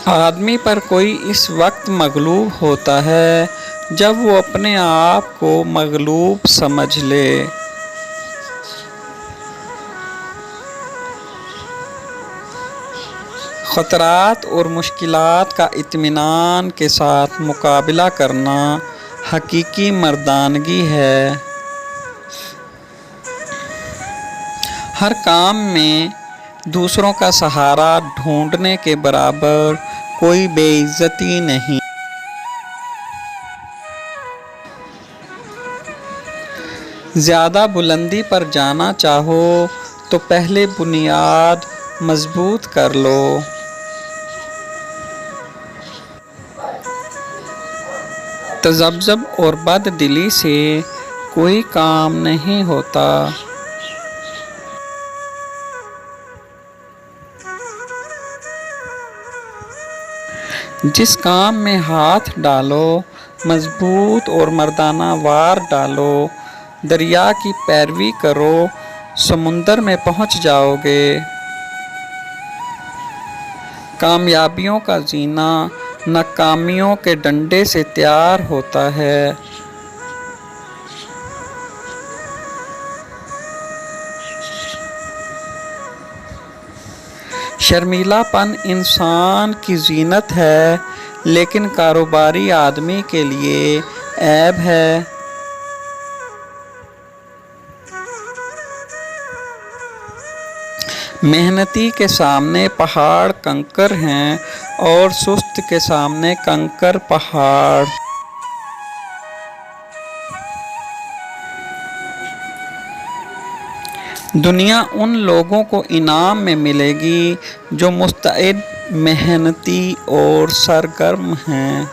آدمی پر کوئی اس وقت مغلوب ہوتا ہے جب وہ اپنے آپ کو مغلوب سمجھ لے۔ خطرات اور مشکلات کا اطمینان کے ساتھ مقابلہ کرنا حقیقی مردانگی ہے۔ ہر کام میں دوسروں کا سہارا ڈھونڈنے کے برابر کوئی بے عزتی نہیں۔ زیادہ بلندی پر جانا چاہو تو پہلے بنیاد مضبوط کر لو۔ تذبذب اور بد دلی سے کوئی کام نہیں ہوتا۔ جس کام میں ہاتھ ڈالو مضبوط اور مردانہ وار ڈالو، دریا کی پیروی کرو، سمندر میں پہنچ جاؤ گے۔ کامیابیوں کا زینہ ناکامیوں کے ڈنڈے سے تیار ہوتا ہے۔ شرمیلا پن انسان کی زینت ہے لیکن کاروباری آدمی کے لیے عیب ہے۔ محنتی کے سامنے پہاڑ کنکر ہیں اور سست کے سامنے کنکر پہاڑ۔ دنیا ان لوگوں کو انعام میں ملے گی جو مستعد، محنتی اور سرگرم ہیں۔